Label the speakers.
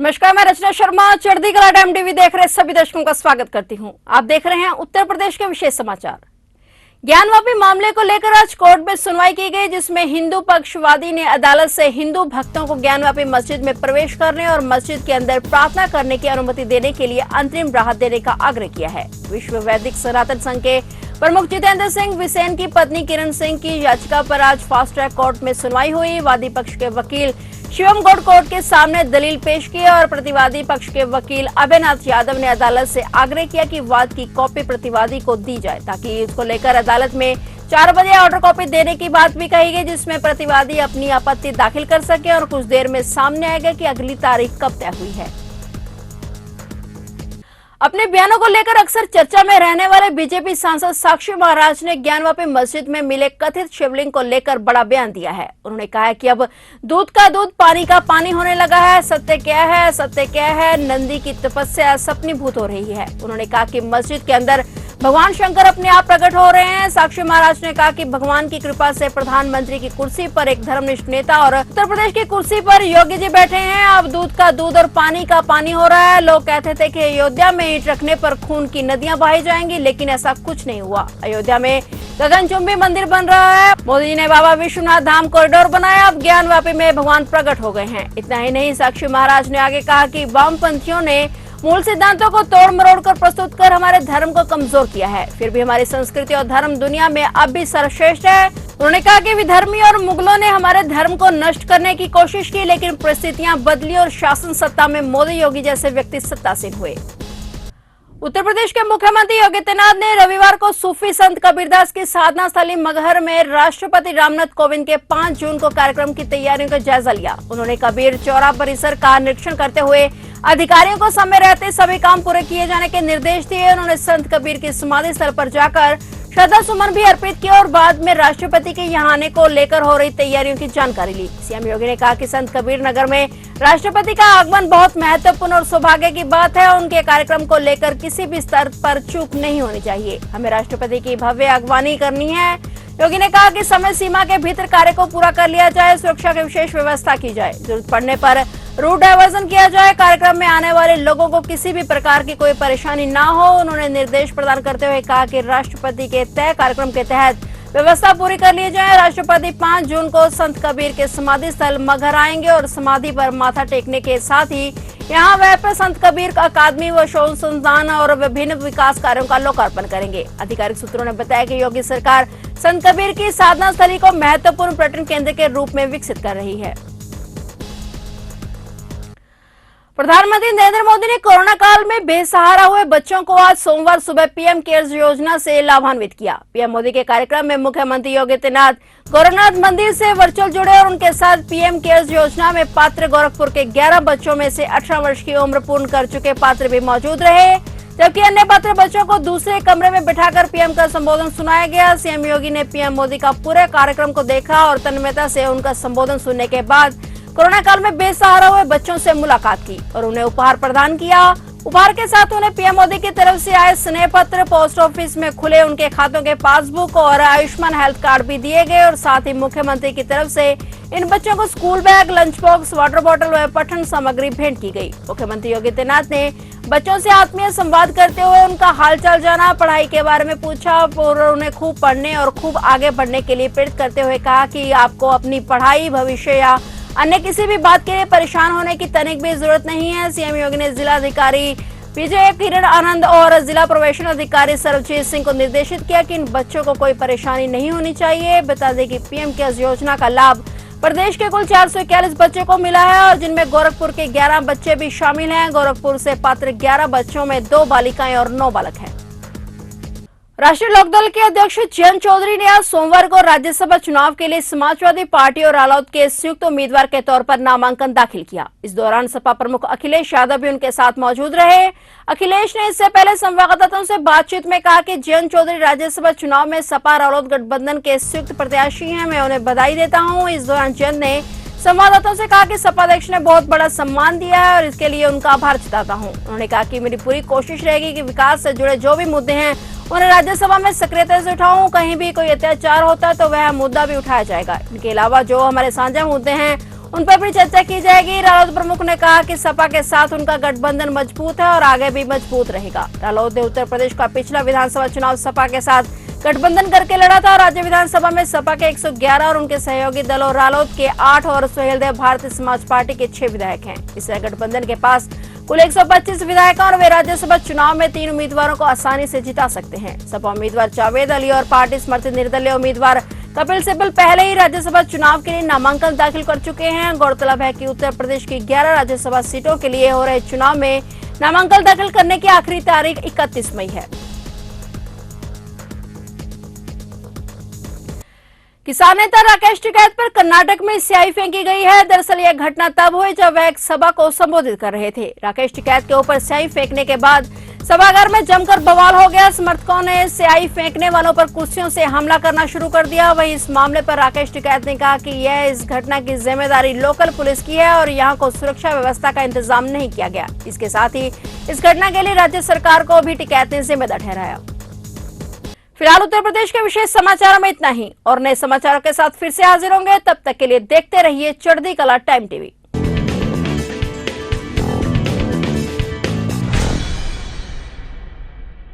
Speaker 1: नमस्कार, मैं रचना शर्मा चढ़ती कला टाइम टीवी देख रहे सभी दर्शकों का स्वागत करती हूं। आप देख रहे हैं उत्तर प्रदेश के विशेष समाचार। ज्ञानवापी मामले को लेकर आज कोर्ट में सुनवाई की गई, जिसमें हिंदू पक्षवादी ने अदालत से हिंदू भक्तों को ज्ञानवापी मस्जिद में प्रवेश करने और मस्जिद के अंदर प्रार्थना करने की अनुमति देने के लिए अंतरिम राहत देने का आग्रह किया है। विश्व वैदिक सनातन संघ के प्रमुख जितेंद्र सिंह बिसेन की पत्नी किरण सिंह की याचिका पर आज फास्ट ट्रैक कोर्ट में सुनवाई हुई। वादी पक्ष के वकील शिवम गौड़ कोर्ट के सामने दलील पेश की और प्रतिवादी पक्ष के वकील अभयनाथ यादव ने अदालत से आग्रह किया कि वाद की कॉपी प्रतिवादी को दी जाए, ताकि इसको लेकर अदालत में 4 बजे ऑर्डर कॉपी देने की बात भी कही गई, जिसमें प्रतिवादी अपनी आपत्ति दाखिल कर सके और कुछ देर में सामने आएगा कि अगली तारीख कब तय हुई है। अपने बयानों को लेकर अक्सर चर्चा में रहने वाले बीजेपी सांसद साक्षी महाराज ने ज्ञानवापी मस्जिद में मिले कथित शिवलिंग को लेकर बड़ा बयान दिया है। उन्होंने कहा है कि अब दूध का दूध पानी का पानी होने लगा है। सत्य क्या है? सत्य क्या है? नंदी की तपस्या सपनीभूत हो रही है। उन्होंने कहा कि मस्जिद के अंदर भगवान शंकर अपने आप प्रकट हो रहे हैं। साक्षी महाराज ने कहा कि भगवान की कृपा से प्रधानमंत्री की कुर्सी पर एक धर्मनिष्ठ नेता और उत्तर प्रदेश की कुर्सी पर योगी जी बैठे हैं। अब दूध का दूध और पानी का पानी हो रहा है। लोग कहते थे कि अयोध्या में ईंट रखने पर खून की नदियां बहाई जाएंगी, लेकिन ऐसा कुछ नहीं हुआ। अयोध्या में गगनचुंबी मंदिर बन रहा है। मोदी जी ने बाबा विश्वनाथ धाम कॉरिडोर बनाया। अब ज्ञानवापी में भगवान प्रकट हो गए हैं। इतना ही नहीं, साक्षी महाराज ने आगे कहा कि वामपंथियों ने मूल सिद्धांतों को तोड़ मरोड़ कर प्रस्तुत कर हमारे धर्म को कमजोर किया है। फिर भी हमारी संस्कृति और धर्म दुनिया में अब भी सर्वश्रेष्ठ है। उन्होंने कहा कि विधर्मी और मुगलों ने हमारे धर्म को नष्ट करने की कोशिश की, लेकिन परिस्थितियां बदली और शासन सत्ता में मोदी योगी जैसे व्यक्ति सत्तासीन हुए। उत्तर प्रदेश के मुख्यमंत्री योगी आदित्यनाथ ने रविवार को सूफी संत कबीरदास की साधना स्थली मगहर में राष्ट्रपति रामनाथ कोविंद के 5 जून को कार्यक्रम की तैयारियों का जायजा लिया। उन्होंने कबीर चौरा परिसर का निरीक्षण करते हुए अधिकारियों को समय रहते सभी काम पूरे किए जाने के निर्देश दिए। उन्होंने संत कबीर की समाधि स्थल पर जाकर श्रद्धा सुमन भी अर्पित किए और बाद में राष्ट्रपति के यहाँ आने को लेकर हो रही तैयारियों की जानकारी ली। सीएम योगी ने कहा कि संत कबीर नगर में राष्ट्रपति का आगमन बहुत महत्वपूर्ण और सौभाग्य की बात है। उनके कार्यक्रम को लेकर किसी भी स्तर पर चूक नहीं होनी चाहिए। हमें राष्ट्रपति की भव्य अगवानी करनी है। योगी ने कहा कि समय सीमा के भीतर कार्य को पूरा कर लिया जाए, सुरक्षा की विशेष व्यवस्था की जाए, जरूरत पड़ने पर रूट डायवर्जन किया जाए, कार्यक्रम में आने वाले लोगों को किसी भी प्रकार की कोई परेशानी ना हो। उन्होंने निर्देश प्रदान करते हुए कहा कि राष्ट्रपति के तय कार्यक्रम के तहत व्यवस्था पूरी कर ली जाए। राष्ट्रपति 5 जून को संत कबीर के समाधि स्थल मगहर आएंगे और समाधि पर माथा टेकने के साथ ही यहाँ वह पर संत कबीर अकादमी व शोध संस्थान और विभिन्न विकास कार्यों का लोकार्पण करेंगे। आधिकारिक सूत्रों ने बताया कि योगी सरकार संत कबीर की साधना स्थली को महत्वपूर्ण पर्यटन केंद्र के रूप में विकसित कर रही है। प्रधानमंत्री नरेंद्र मोदी ने कोरोना काल में बेसहारा हुए बच्चों को आज सोमवार सुबह पीएम केयर्स योजना से लाभान्वित किया। पीएम मोदी के कार्यक्रम में मुख्यमंत्री योगी आदित्यनाथ गोरखनाथ मंदिर से वर्चुअल जुड़े और उनके साथ पीएम केयर्स योजना में पात्र गोरखपुर के 11 बच्चों में से 18 वर्ष की उम्र पूर्ण कर चुके पात्र भी मौजूद रहे, जबकि अन्य पात्र बच्चों को दूसरे कमरे में बिठाकर पीएम का संबोधन सुनाया गया। सीएम योगी ने पीएम मोदी का पूरे कार्यक्रम को देखा और तन्मयता से उनका संबोधन सुनने के बाद कोरोना काल में बेसहारा हुए बच्चों से मुलाकात की और उन्हें उपहार प्रदान किया। उपहार के साथ उन्हें पीएम मोदी की तरफ से आए स्नेह पत्र, पोस्ट ऑफिस में खुले उनके खातों के पासबुक और आयुष्मान हेल्थ कार्ड भी दिए गए और साथ ही मुख्यमंत्री की तरफ से इन बच्चों को school bag, lunch box, water बोतल व पठन सामग्री भेंट की गई। मुख्यमंत्री योगी आदित्यनाथ ने बच्चों से आत्मीय संवाद करते हुए उनका हालचाल जाना, पढ़ाई के बारे में पूछा और उन्हें खूब पढ़ने और खूब आगे बढ़ने के लिए प्रेरित करते हुए कहा कि आपको अपनी पढ़ाई, भविष्य या अन्य किसी भी बात के लिए परेशान होने की तनिक भी जरूरत नहीं है। सीएम योगी ने जिला अधिकारी विजय किरण आनंद और जिला प्रोबेशन अधिकारी सर्वजीत सिंह को निर्देशित किया कि इन बच्चों को कोई परेशानी नहीं होनी चाहिए। बता दें कि पीएम केयर्स योजना का लाभ प्रदेश के कुल 441 बच्चों को मिला है और जिनमें गोरखपुर के 11 बच्चे भी शामिल हैं। गोरखपुर से पात्र 11 बच्चों में 2 बालिकाएं और 9 बालक हैं। राष्ट्रीय लोकदल के अध्यक्ष जयंत चौधरी ने आज सोमवार को राज्यसभा चुनाव के लिए समाजवादी पार्टी और रालोद के संयुक्त उम्मीदवार के तौर पर नामांकन दाखिल किया। इस दौरान सपा प्रमुख अखिलेश यादव भी उनके साथ मौजूद रहे। अखिलेश ने इससे पहले संवाददाताओं से बातचीत में कहा कि जयंत चौधरी राज्यसभा चुनाव में सपा रालोद गठबंधन के संयुक्त प्रत्याशी हैं। मैं उन्हें बधाई देता हूँ। इस दौरान जयंत ने संवाददाताओं से कहा कि सपा अध्यक्ष ने बहुत बड़ा सम्मान दिया है और इसके लिए उनका आभार जताता हूं। उन्होंने कहा कि मेरी पूरी कोशिश रहेगी कि विकास से जुड़े जो भी मुद्दे हैं उन्हें राज्यसभा में सक्रियता से उठाऊं। कहीं भी कोई अत्याचार होता है तो वह मुद्दा भी उठाया जाएगा। इनके अलावा जो हमारे साझा मुद्दे हैं उन पर भी चर्चा की जाएगी। रालोद प्रमुख ने कहा कि सपा के साथ उनका गठबंधन मजबूत है और आगे भी मजबूत रहेगा। रालोद ने उत्तर प्रदेश का पिछला विधानसभा चुनाव सपा के साथ गठबंधन करके लड़ा था। राज्य विधानसभा में सपा के 111 और उनके सहयोगी दलों रालोद के 8 और सुहेलदेव भारतीय समाज पार्टी के 6 विधायक हैं। इससे गठबंधन के पास कुल 125 विधायक और वे राज्यसभा चुनाव में 3 उम्मीदवारों को आसानी से जिता सकते हैं। सपा उम्मीदवार जावेद अली और पार्टी समर्थित निर्दलीय उम्मीदवार कपिल सिब्बल पहले ही राज्यसभा चुनाव के लिए नामांकन दाखिल कर चुके हैं। गौरतलब है कि उत्तर प्रदेश की 11 राज्यसभा सीटों के लिए हो रहे चुनाव में नामांकन दाखिल करने की आखिरी तारीख 31 मई है। किसान नेता राकेश टिकैत पर कर्नाटक में स्याही फेंकी गई है। दरअसल यह घटना तब हुई जब वह एक सभा को संबोधित कर रहे थे। राकेश टिकैत के ऊपर स्याही फेंकने के बाद सभागार में जमकर बवाल हो गया। समर्थकों ने स्याही फेंकने वालों पर कुर्सियों से हमला करना शुरू कर दिया। वहीं इस मामले पर राकेश टिकैत ने कहा कि यह इस घटना की जिम्मेदारी लोकल पुलिस की है और यहां को सुरक्षा व्यवस्था का इंतजाम नहीं किया गया। इसके साथ ही इस घटना के लिए राज्य सरकार को भी टिकैत ने जिम्मेदार ठहराया। फिलहाल उत्तर प्रदेश के विशेष समाचारों में इतना ही और नए समाचारों के साथ फिर से हाजिर होंगे। तब तक के लिए देखते रहिए चढ़ती कला टाइम टीवी।